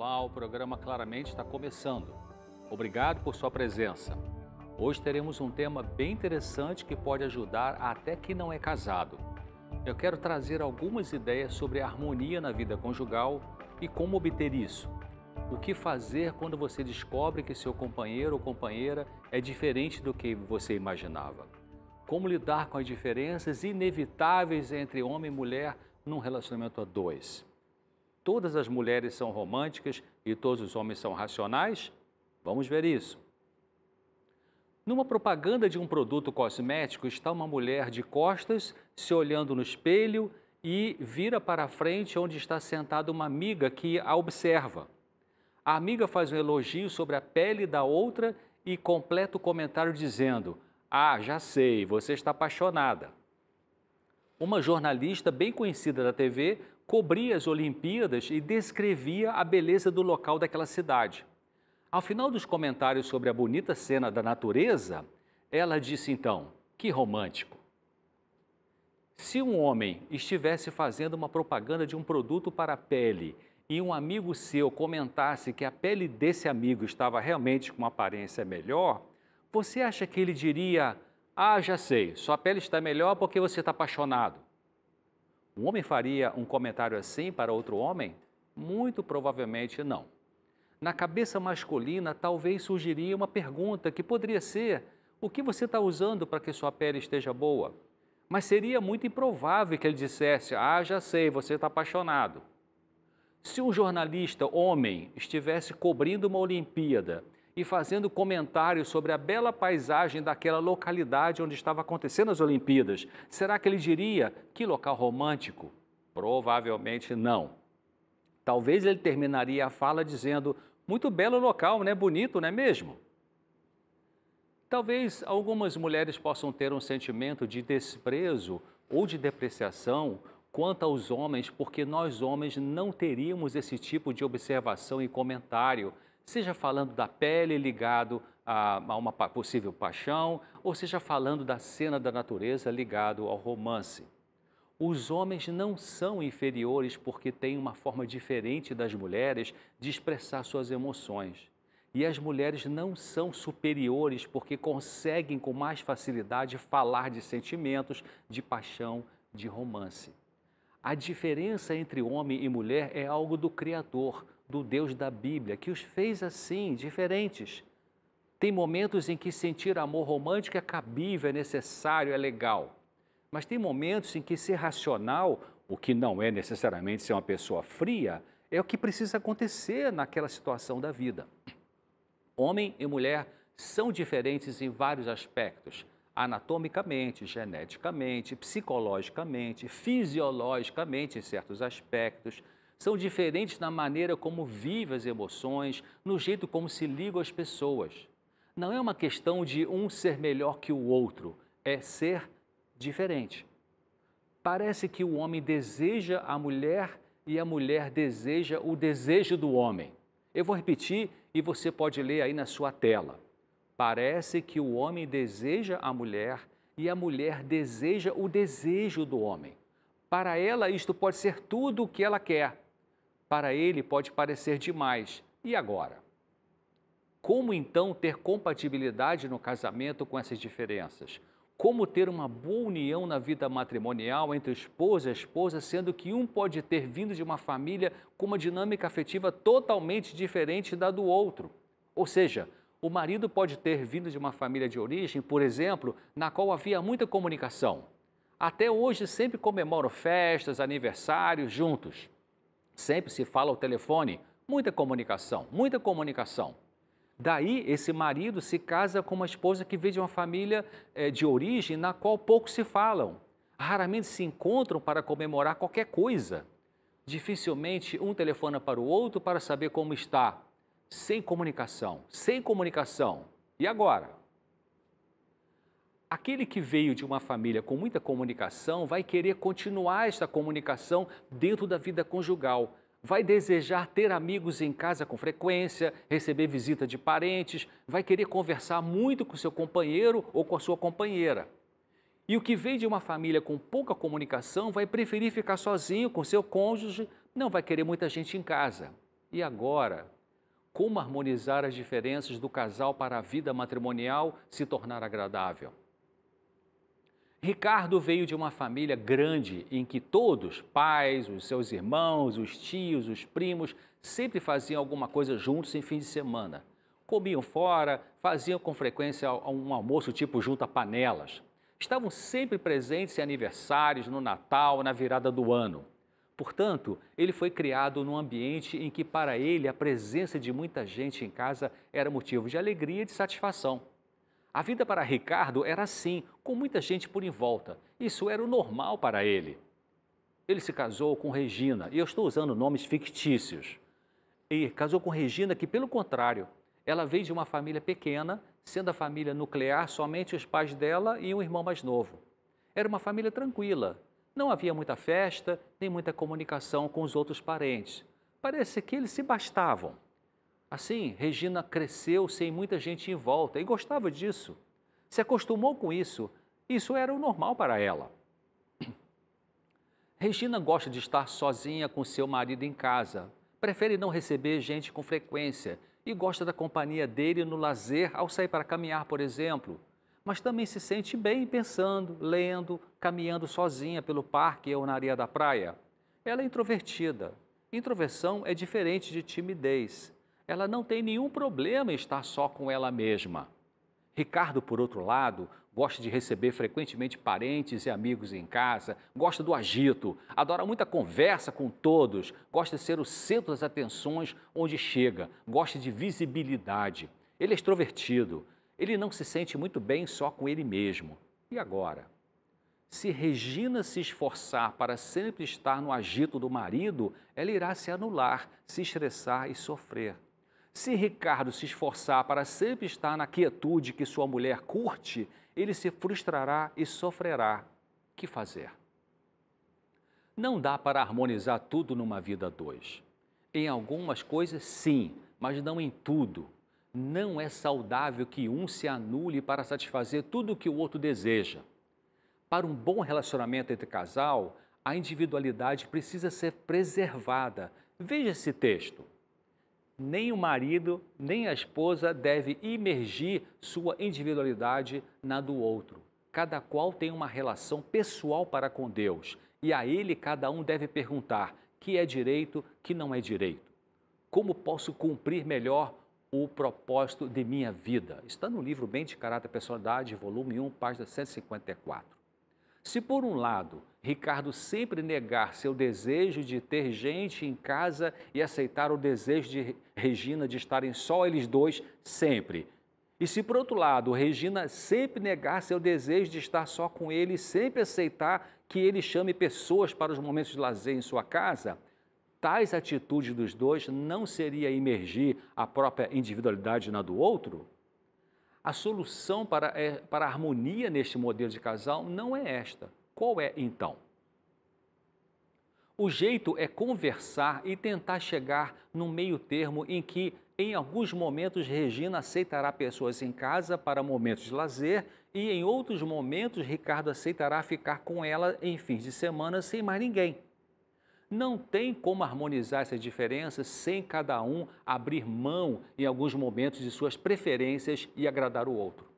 Olá, o programa Claramente está começando. Obrigado por sua presença. Hoje teremos um tema bem interessante que pode ajudar até quem não é casado. Eu quero trazer algumas ideias sobre a harmonia na vida conjugal e como obter isso. O que fazer quando você descobre que seu companheiro ou companheira é diferente do que você imaginava. Como lidar com as diferenças inevitáveis entre homem e mulher num relacionamento a dois. Todas as mulheres são românticas e todos os homens são racionais? Vamos ver isso. Numa propaganda de um produto cosmético está uma mulher de costas se olhando no espelho e vira para a frente onde está sentada uma amiga que a observa. A amiga faz um elogio sobre a pele da outra e completa o comentário dizendo: "Ah, já sei, você está apaixonada." Uma jornalista bem conhecida da TV cobria as Olimpíadas e descrevia a beleza do local daquela cidade. Ao final dos comentários sobre a bonita cena da natureza, ela disse então: "Que romântico." Se um homem estivesse fazendo uma propaganda de um produto para a pele e um amigo seu comentasse que a pele desse amigo estava realmente com uma aparência melhor, você acha que ele diria: "Ah, já sei, sua pele está melhor porque você está apaixonado"? Um homem faria um comentário assim para outro homem? Muito provavelmente não. Na cabeça masculina, talvez surgiria uma pergunta que poderia ser: o que você está usando para que sua pele esteja boa? Mas seria muito improvável que ele dissesse: "Ah, já sei, você está apaixonado." Se um jornalista homem estivesse cobrindo uma Olimpíada e fazendo comentários sobre a bela paisagem daquela localidade onde estava acontecendo as Olimpíadas, será que ele diria: "Que local romântico"? Provavelmente não. Talvez ele terminaria a fala dizendo: "Muito belo local, né? Bonito, não é mesmo?" Talvez algumas mulheres possam ter um sentimento de desprezo ou de depreciação quanto aos homens, porque nós homens não teríamos esse tipo de observação e comentário, seja falando da pele ligado a uma possível paixão, ou seja falando da cena da natureza ligado ao romance. Os homens não são inferiores porque têm uma forma diferente das mulheres de expressar suas emoções. E as mulheres não são superiores porque conseguem com mais facilidade falar de sentimentos, de paixão, de romance. A diferença entre homem e mulher é algo do Criador, do Deus da Bíblia, que os fez assim, diferentes. Tem momentos em que sentir amor romântico é cabível, é necessário, é legal. Mas tem momentos em que ser racional, o que não é necessariamente ser uma pessoa fria, é o que precisa acontecer naquela situação da vida. Homem e mulher são diferentes em vários aspectos: anatomicamente, geneticamente, psicologicamente, fisiologicamente em certos aspectos. São diferentes na maneira como vivem as emoções, no jeito como se ligam às pessoas. Não é uma questão de um ser melhor que o outro, é ser diferente. Parece que o homem deseja a mulher e a mulher deseja o desejo do homem. Eu vou repetir e você pode ler aí na sua tela. Parece que o homem deseja a mulher e a mulher deseja o desejo do homem. Para ela, isto pode ser tudo o que ela quer. Para ele, pode parecer demais. E agora? Como então ter compatibilidade no casamento com essas diferenças? Como ter uma boa união na vida matrimonial entre o esposo e a esposa, sendo que um pode ter vindo de uma família com uma dinâmica afetiva totalmente diferente da do outro? Ou seja, o marido pode ter vindo de uma família de origem, por exemplo, na qual havia muita comunicação. Até hoje sempre comemoram festas, aniversários juntos. Sempre se fala ao telefone, muita comunicação, muita comunicação. Daí, esse marido se casa com uma esposa que veio de uma família de origem na qual poucos se falam. Raramente se encontram para comemorar qualquer coisa. Dificilmente um telefona para o outro para saber como está. Sem comunicação, sem comunicação. E agora? Aquele que veio de uma família com muita comunicação vai querer continuar esta comunicação dentro da vida conjugal. Vai desejar ter amigos em casa com frequência, receber visita de parentes, vai querer conversar muito com seu companheiro ou com a sua companheira. E o que vem de uma família com pouca comunicação vai preferir ficar sozinho com seu cônjuge, não vai querer muita gente em casa. E agora? Como harmonizar as diferenças do casal para a vida matrimonial se tornar agradável? Ricardo veio de uma família grande em que todos, pais, os seus irmãos, os tios, os primos, sempre faziam alguma coisa juntos em fim de semana. Comiam fora, faziam com frequência um almoço tipo junta-panelas. Estavam sempre presentes em aniversários, no Natal, na virada do ano. Portanto, ele foi criado num ambiente em que para ele a presença de muita gente em casa era motivo de alegria e de satisfação. A vida para Ricardo era assim, com muita gente por em volta. Isso era o normal para ele. Ele se casou com Regina, e eu estou usando nomes fictícios. E casou com Regina, que, pelo contrário, ela veio de uma família pequena, sendo a família nuclear somente os pais dela e um irmão mais novo. Era uma família tranquila. Não havia muita festa, nem muita comunicação com os outros parentes. Parece que eles se bastavam. Assim, Regina cresceu sem muita gente em volta e gostava disso. Se acostumou com isso. Isso era o normal para ela. Regina gosta de estar sozinha com seu marido em casa. Prefere não receber gente com frequência e gosta da companhia dele no lazer ao sair para caminhar, por exemplo. Mas também se sente bem pensando, lendo, caminhando sozinha pelo parque ou na areia da praia. Ela é introvertida. Introversão é diferente de timidez. Ela não tem nenhum problema em estar só com ela mesma. Ricardo, por outro lado, gosta de receber frequentemente parentes e amigos em casa, gosta do agito, adora muita conversa com todos, gosta de ser o centro das atenções onde chega, gosta de visibilidade. Ele é extrovertido, ele não se sente muito bem só com ele mesmo. E agora? Se Regina se esforçar para sempre estar no agito do marido, ela irá se anular, se estressar e sofrer. Se Ricardo se esforçar para sempre estar na quietude que sua mulher curte, ele se frustrará e sofrerá. O que fazer? Não dá para harmonizar tudo numa vida a dois. Em algumas coisas, sim, mas não em tudo. Não é saudável que um se anule para satisfazer tudo o que o outro deseja. Para um bom relacionamento entre casal, a individualidade precisa ser preservada. Veja esse texto. Nem o marido, nem a esposa deve imergir sua individualidade na do outro. Cada qual tem uma relação pessoal para com Deus e a ele cada um deve perguntar que é direito, que não é direito. Como posso cumprir melhor o propósito de minha vida? Está no livro Bem de Caráter e Personalidade, volume 1, página 154. Se por um lado, Ricardo sempre negar seu desejo de ter gente em casa e aceitar o desejo de Regina de estarem só eles dois sempre. E se por outro lado, Regina sempre negar seu desejo de estar só com ele e sempre aceitar que ele chame pessoas para os momentos de lazer em sua casa, tais atitudes dos dois não seria imergir a própria individualidade na do outro? A solução para a harmonia neste modelo de casal não é esta. Qual é, então? O jeito é conversar e tentar chegar num meio termo em que, em alguns momentos, Regina aceitará pessoas em casa para momentos de lazer e, em outros momentos, Ricardo aceitará ficar com ela em fins de semana sem mais ninguém. Não tem como harmonizar essas diferenças sem cada um abrir mão em alguns momentos de suas preferências e agradar o outro.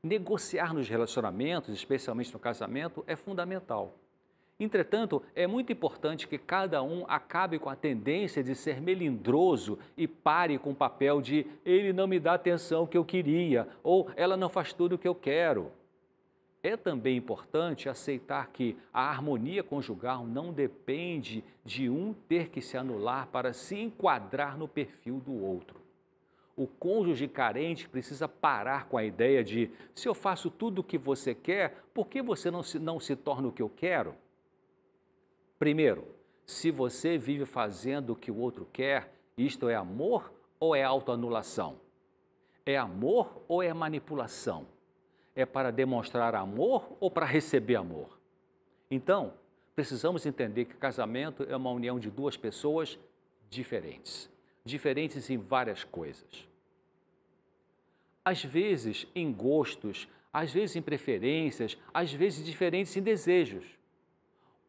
Negociar nos relacionamentos, especialmente no casamento, é fundamental. Entretanto, é muito importante que cada um acabe com a tendência de ser melindroso e pare com o papel de ele não me dá a atenção que eu queria ou ela não faz tudo o que eu quero. É também importante aceitar que a harmonia conjugal não depende de um ter que se anular para se enquadrar no perfil do outro. O cônjuge carente precisa parar com a ideia de se eu faço tudo o que você quer, por que você não se torna o que eu quero? Primeiro, se você vive fazendo o que o outro quer, isto é amor ou é autoanulação? É amor ou é manipulação? É para demonstrar amor ou para receber amor? Então, precisamos entender que casamento é uma união de duas pessoas diferentes. Diferentes em várias coisas. Às vezes em gostos, às vezes em preferências, às vezes diferentes em desejos.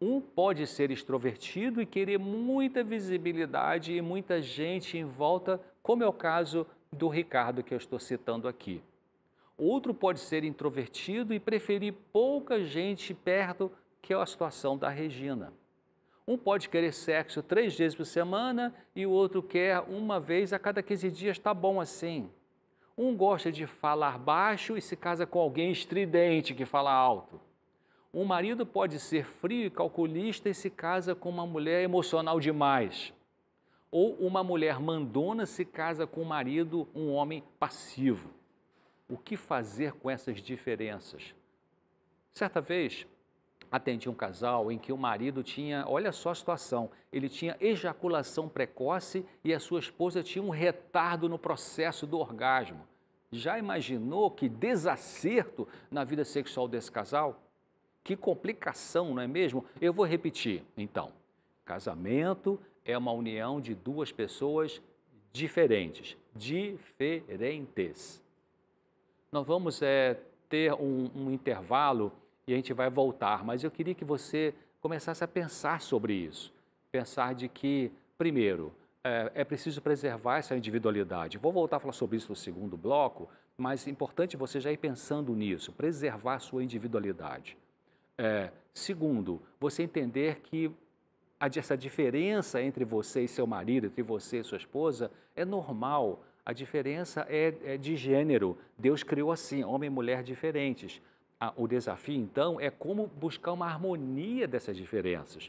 Um pode ser extrovertido e querer muita visibilidade e muita gente em volta, como é o caso do Ricardo que eu estou citando aqui. Outro pode ser introvertido e preferir pouca gente perto, que é a situação da Regina. Um pode querer sexo 3 vezes por semana e o outro quer uma vez a cada 15 dias, está bom assim. Um gosta de falar baixo e se casa com alguém estridente que fala alto. Um marido pode ser frio e calculista e se casa com uma mulher emocional demais. Ou uma mulher mandona se casa com um marido, um homem passivo. O que fazer com essas diferenças? Certa vez, atendi um casal em que o marido tinha, olha só a situação, ele tinha ejaculação precoce e a sua esposa tinha um retardo no processo do orgasmo. Já imaginou que desacerto na vida sexual desse casal? Que complicação, não é mesmo? Eu vou repetir, então. Casamento é uma união de duas pessoas diferentes. Nós vamos ter um intervalo e a gente vai voltar, mas eu queria que você começasse a pensar sobre isso. Pensar de que, primeiro, é preciso preservar essa individualidade. Vou voltar a falar sobre isso no segundo bloco, mas é importante você já ir pensando nisso, preservar a sua individualidade. Segundo, você entender que essa diferença entre você e seu marido, entre você e sua esposa, é normal. A diferença é de gênero. Deus criou assim, homem e mulher diferentes. O desafio, então, é como buscar uma harmonia dessas diferenças.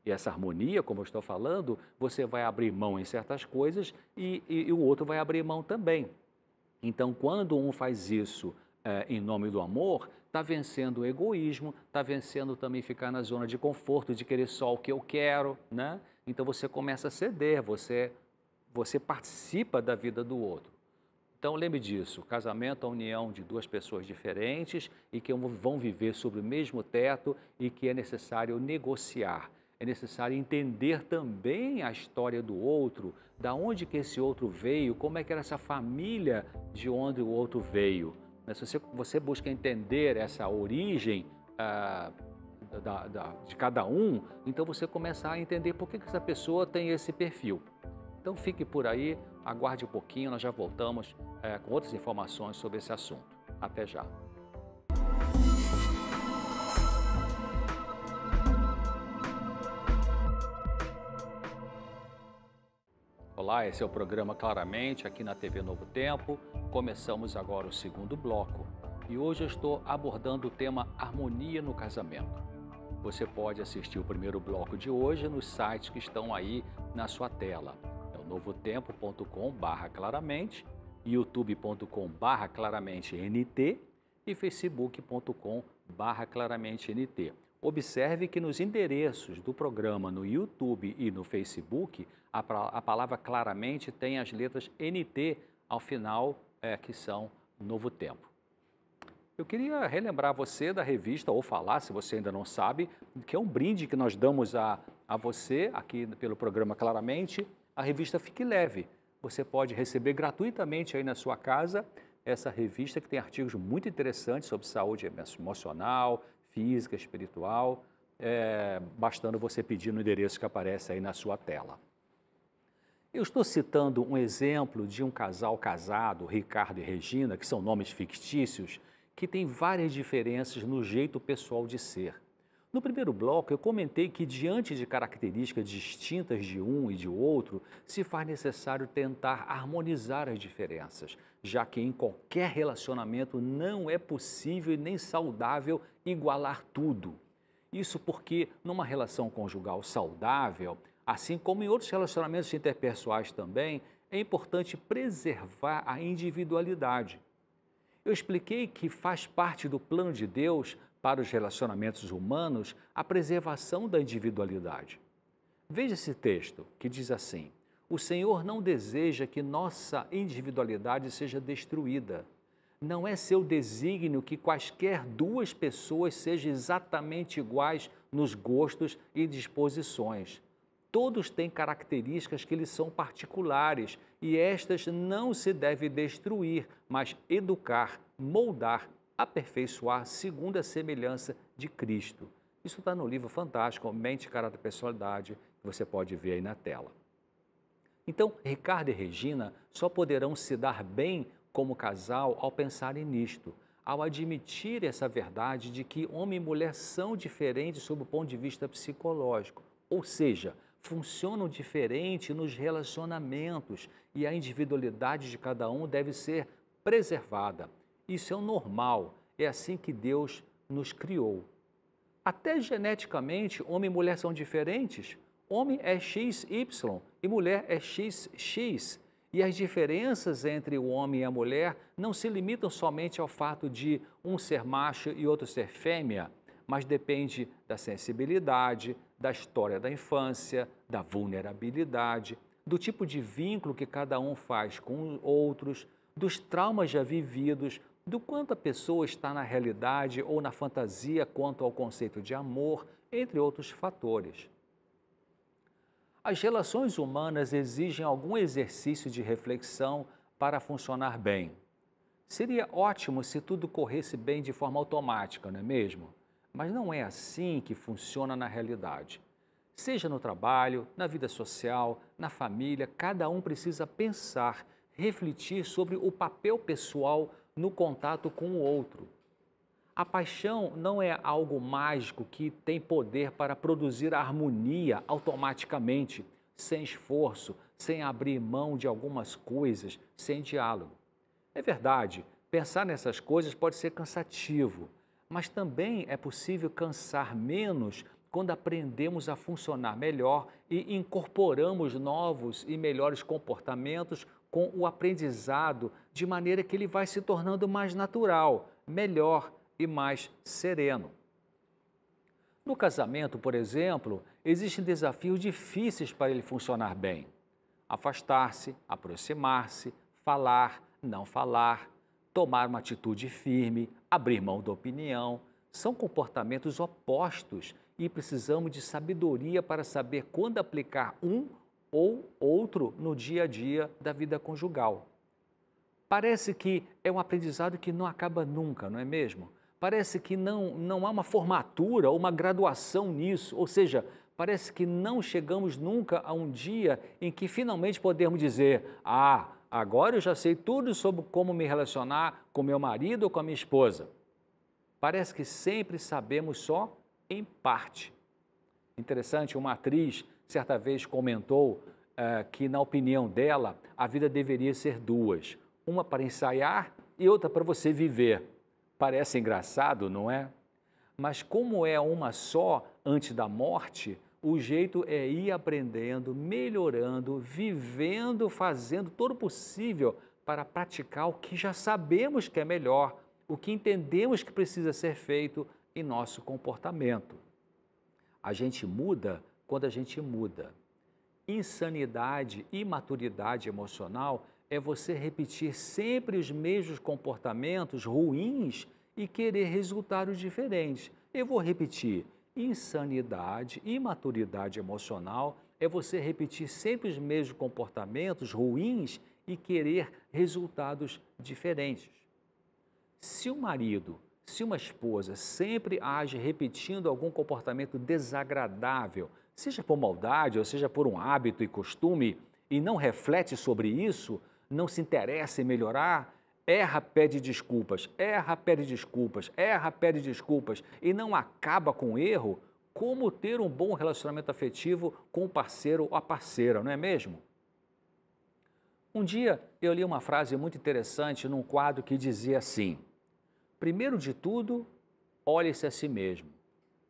E essa harmonia, como eu estou falando, você vai abrir mão em certas coisas e o outro vai abrir mão também. Então, quando um faz isso em nome do amor, está vencendo o egoísmo, está vencendo também ficar na zona de conforto, de querer só o que eu quero, né? Então você começa a ceder, você participa da vida do outro. Então lembre disso, casamento é a união de duas pessoas diferentes e que vão viver sob o mesmo teto e que é necessário negociar. É necessário entender também a história do outro, da onde que esse outro veio, como é que era essa família de onde o outro veio. Se você busca entender essa origem de cada um, então você começa a entender por que essa pessoa tem esse perfil. Então fique por aí, aguarde um pouquinho, nós já voltamos com outras informações sobre esse assunto. Até já. Olá, esse é o programa Claramente, aqui na TV Novo Tempo. Começamos agora o segundo bloco e hoje eu estou abordando o tema harmonia no casamento. Você pode assistir o primeiro bloco de hoje nos sites que estão aí na sua tela. É o novotempo.com/claramente, youtube.com/claramenteNT e facebook.com/claramenteNT. Observe que nos endereços do programa no YouTube e no Facebook, a palavra claramente tem as letras NT ao final, que são Novo Tempo. Eu queria relembrar você da revista, ou falar, se você ainda não sabe, que é um brinde que nós damos a você, aqui pelo programa Claramente, a revista Fique Leve. Você pode receber gratuitamente aí na sua casa essa revista que tem artigos muito interessantes sobre saúde emocional, física, espiritual, bastando você pedir no endereço que aparece aí na sua tela. Eu estou citando um exemplo de um casal casado, Ricardo e Regina, que são nomes fictícios, que têm várias diferenças no jeito pessoal de ser. No primeiro bloco, eu comentei que, diante de características distintas de um e de outro, se faz necessário tentar harmonizar as diferenças, já que em qualquer relacionamento não é possível e nem saudável igualar tudo. Isso porque, numa relação conjugal saudável, assim como em outros relacionamentos interpessoais também, é importante preservar a individualidade. Eu expliquei que faz parte do plano de Deus para os relacionamentos humanos a preservação da individualidade. Veja esse texto que diz assim: o Senhor não deseja que nossa individualidade seja destruída. Não é seu desígnio que quaisquer duas pessoas sejam exatamente iguais nos gostos e disposições. Todos têm características que lhes são particulares e estas não se devem destruir, mas educar, moldar, aperfeiçoar segundo a semelhança de Cristo. Isso está no livro fantástico, Mente, Caráter e Personalidade, que você pode ver aí na tela. Então, Ricardo e Regina só poderão se dar bem como casal ao pensarem nisto, ao admitir essa verdade de que homem e mulher são diferentes sob o ponto de vista psicológico, ou seja, funcionam diferente nos relacionamentos e a individualidade de cada um deve ser preservada. Isso é o normal, é assim que Deus nos criou. Até geneticamente, homem e mulher são diferentes. Homem é XY e mulher é XX. E as diferenças entre o homem e a mulher não se limitam somente ao fato de um ser macho e outro ser fêmea, mas depende da sensibilidade, da história da infância, da vulnerabilidade, do tipo de vínculo que cada um faz com outros, dos traumas já vividos, do quanto a pessoa está na realidade ou na fantasia quanto ao conceito de amor, entre outros fatores. As relações humanas exigem algum exercício de reflexão para funcionar bem. Seria ótimo se tudo corresse bem de forma automática, não é mesmo? Mas não é assim que funciona na realidade. Seja no trabalho, na vida social, na família, cada um precisa pensar, refletir sobre o papel pessoal no contato com o outro. A paixão não é algo mágico que tem poder para produzir a harmonia automaticamente, sem esforço, sem abrir mão de algumas coisas, sem diálogo. É verdade, pensar nessas coisas pode ser cansativo, mas também é possível cansar menos quando aprendemos a funcionar melhor e incorporamos novos e melhores comportamentos com o aprendizado, de maneira que ele vai se tornando mais natural, melhor e mais sereno. No casamento, por exemplo, existem desafios difíceis para ele funcionar bem. Afastar-se, aproximar-se, falar, não falar, tomar uma atitude firme, abrir mão da opinião, são comportamentos opostos e precisamos de sabedoria para saber quando aplicar um ou outro no dia a dia da vida conjugal. Parece que é um aprendizado que não acaba nunca, não é mesmo? Parece que não há uma formatura ou uma graduação nisso, ou seja, parece que não chegamos nunca a um dia em que finalmente podemos dizer: ah, agora eu já sei tudo sobre como me relacionar com meu marido ou com a minha esposa. Parece que sempre sabemos só em parte. Interessante, uma atriz certa vez comentou que, na opinião dela, a vida deveria ser duas. Uma para ensaiar e outra para você viver. Parece engraçado, não é? Mas como é uma só antes da morte, o jeito é ir aprendendo, melhorando, vivendo, fazendo todo o possível para praticar o que já sabemos que é melhor, o que entendemos que precisa ser feito em nosso comportamento. A gente muda quando a gente muda. Insanidade e imaturidade emocional é você repetir sempre os mesmos comportamentos ruins e querer resultados diferentes. Eu vou repetir: insanidade e imaturidade emocional é você repetir sempre os mesmos comportamentos ruins e querer resultados diferentes. Se o marido, se uma esposa sempre age repetindo algum comportamento desagradável, seja por maldade ou seja por um hábito e costume, e não reflete sobre isso, não se interessa em melhorar, erra, pede desculpas, erra, pede desculpas, erra, pede desculpas e não acaba com o erro, como ter um bom relacionamento afetivo com o parceiro ou a parceira, não é mesmo? Um dia eu li uma frase muito interessante num quadro que dizia assim: primeiro de tudo, olhe-se a si mesmo.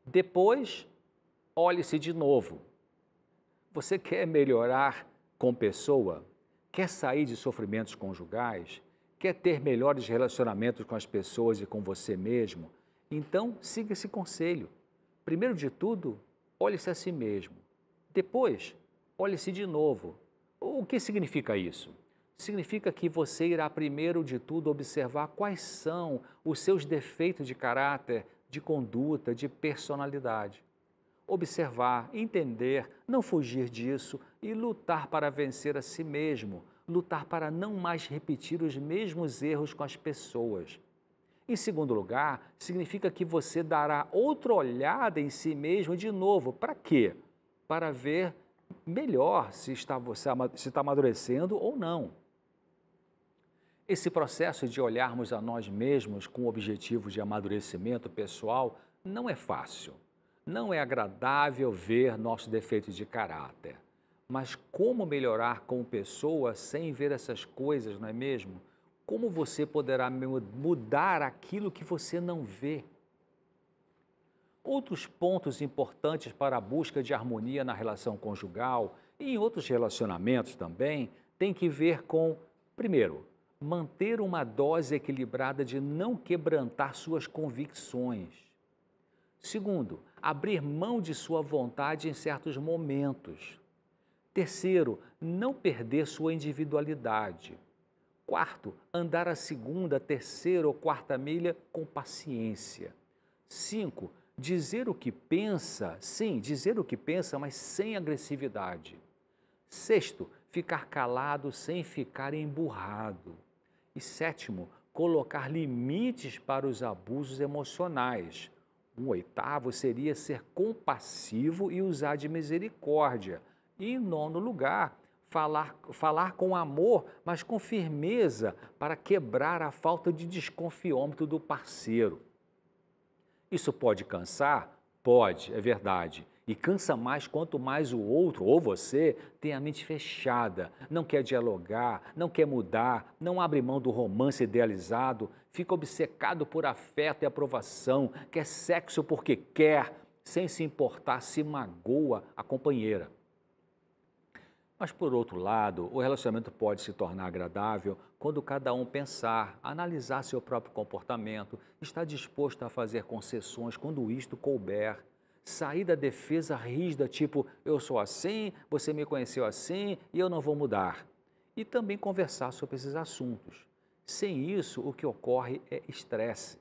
Depois, olhe-se de novo. Você quer melhorar com pessoa? Quer sair de sofrimentos conjugais? Quer ter melhores relacionamentos com as pessoas e com você mesmo? Então, siga esse conselho. Primeiro de tudo, olhe-se a si mesmo. Depois, olhe-se de novo. O que significa isso? Significa que você irá primeiro de tudo observar quais são os seus defeitos de caráter, de conduta, de personalidade. Observar, entender, não fugir disso e lutar para vencer a si mesmo, lutar para não mais repetir os mesmos erros com as pessoas. Em segundo lugar, significa que você dará outra olhada em si mesmo de novo. Para quê? Para ver melhor se está amadurecendo ou não. Esse processo de olharmos a nós mesmos com o objetivo de amadurecimento pessoal não é fácil. Não é agradável ver nossos defeitos de caráter. Mas como melhorar como pessoa sem ver essas coisas, não é mesmo? Como você poderá mudar aquilo que você não vê? Outros pontos importantes para a busca de harmonia na relação conjugal e em outros relacionamentos também têm que ver com, primeiro, manter uma dose equilibrada de não quebrantar suas convicções. Segundo, abrir mão de sua vontade em certos momentos. Terceiro, não perder sua individualidade. Quarto, andar a segunda, terceira ou quarta milha com paciência. 5, dizer o que pensa, sim, dizer o que pensa, mas sem agressividade. Sexto, ficar calado sem ficar emburrado. E sétimo, colocar limites para os abusos emocionais. Um oitavo seria ser compassivo e usar de misericórdia. E em nono lugar, falar com amor, mas com firmeza, para quebrar a falta de desconfiômetro do parceiro. Isso pode cansar? Pode, é verdade. E cansa mais quanto mais o outro, ou você, tem a mente fechada, não quer dialogar, não quer mudar, não abre mão do romance idealizado, fica obcecado por afeto e aprovação, quer sexo porque quer, sem se importar se magoa a companheira. Mas, por outro lado, o relacionamento pode se tornar agradável quando cada um pensar, analisar seu próprio comportamento, estar disposto a fazer concessões quando isto couber, sair da defesa rígida, tipo, eu sou assim, você me conheceu assim e eu não vou mudar. E também conversar sobre esses assuntos. Sem isso, o que ocorre é estresse.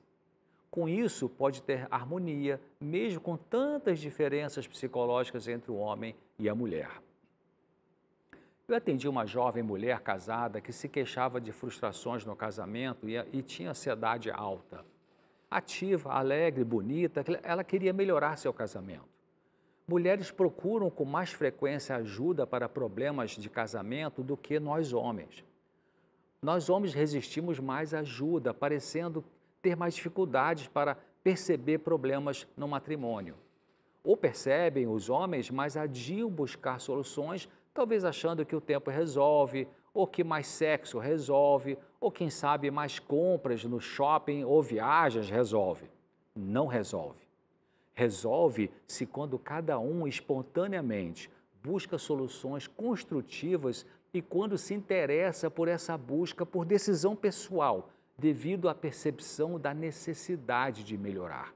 Com isso, pode ter harmonia, mesmo com tantas diferenças psicológicas entre o homem e a mulher. Eu atendi uma jovem mulher casada que se queixava de frustrações no casamento e tinha ansiedade alta. Ativa, alegre, bonita, ela queria melhorar seu casamento. Mulheres procuram com mais frequência ajuda para problemas de casamento do que nós homens. Nós homens resistimos mais à ajuda, parecendo ter mais dificuldades para perceber problemas no matrimônio. Ou percebem os homens, mas adiam buscar soluções, talvez achando que o tempo resolve, ou que mais sexo resolve, ou quem sabe mais compras no shopping ou viagens resolve. Não resolve. Resolve-se quando cada um espontaneamente busca soluções construtivas e quando se interessa por essa busca por decisão pessoal, devido à percepção da necessidade de melhorar.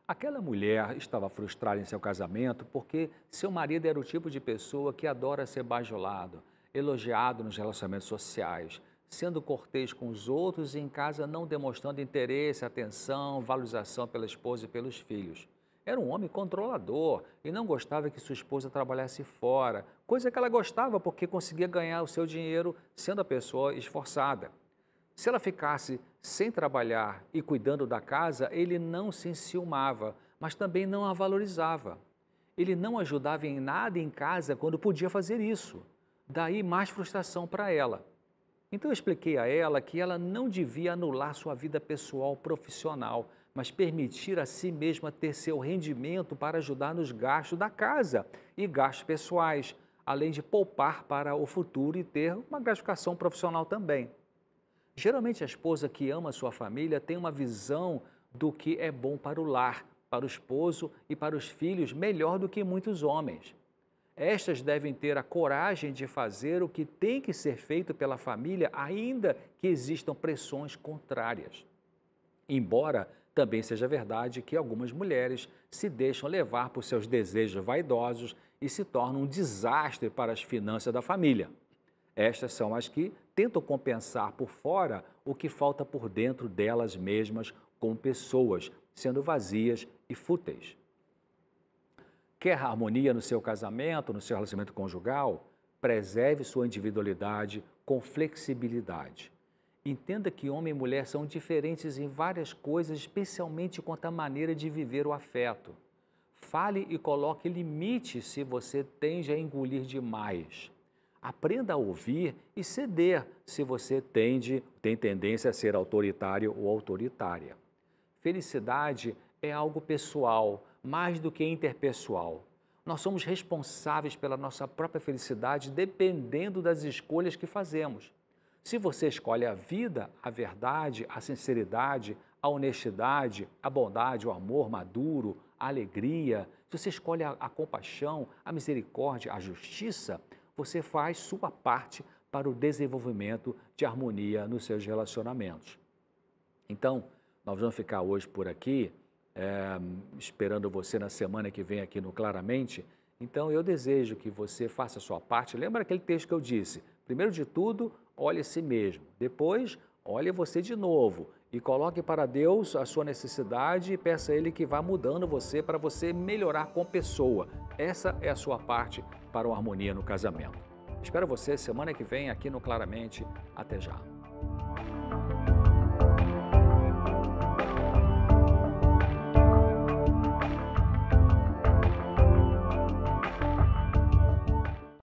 Aquela mulher estava frustrada em seu casamento porque seu marido era o tipo de pessoa que adora ser bajulado, elogiado nos relacionamentos sociais, sendo cortês com os outros e em casa não demonstrando interesse, atenção, valorização pela esposa e pelos filhos. Era um homem controlador e não gostava que sua esposa trabalhasse fora, coisa que ela gostava porque conseguia ganhar o seu dinheiro sendo a pessoa esforçada. Se ela ficasse sem trabalhar e cuidando da casa, ele não se enciumava, mas também não a valorizava. Ele não ajudava em nada em casa quando podia fazer isso. Daí mais frustração para ela. Então eu expliquei a ela que ela não devia anular sua vida pessoal profissional, mas permitir a si mesma ter seu rendimento para ajudar nos gastos da casa e gastos pessoais, além de poupar para o futuro e ter uma gratificação profissional também. Geralmente a esposa que ama sua família tem uma visão do que é bom para o lar, para o esposo e para os filhos melhor do que muitos homens. Estas devem ter a coragem de fazer o que tem que ser feito pela família, ainda que existam pressões contrárias. Embora também seja verdade que algumas mulheres se deixam levar por seus desejos vaidosos e se tornam um desastre para as finanças da família. Estas são as que tentam compensar por fora o que falta por dentro delas mesmas como pessoas, sendo vazias e fúteis. Quer harmonia no seu casamento, no seu relacionamento conjugal? Preserve sua individualidade com flexibilidade. Entenda que homem e mulher são diferentes em várias coisas, especialmente quanto à maneira de viver o afeto. Fale e coloque limites se você tende a engolir demais. Aprenda a ouvir e ceder se você tem tendência a ser autoritário ou autoritária. Felicidade é algo pessoal, mais do que interpessoal. Nós somos responsáveis pela nossa própria felicidade dependendo das escolhas que fazemos. Se você escolhe a vida, a verdade, a sinceridade, a honestidade, a bondade, o amor maduro, a alegria, se você escolhe a compaixão, a misericórdia, a justiça, você faz sua parte para o desenvolvimento de harmonia nos seus relacionamentos. Então, nós vamos ficar hoje por aqui, esperando você na semana que vem aqui no Claramente. Então, eu desejo que você faça a sua parte. Lembra aquele texto que eu disse? Primeiro de tudo, olhe a si mesmo. Depois, olhe você de novo e coloque para Deus a sua necessidade e peça a Ele que vá mudando você para você melhorar como pessoa. Essa é a sua parte para uma harmonia no casamento. Espero você semana que vem aqui no Claramente. Até já.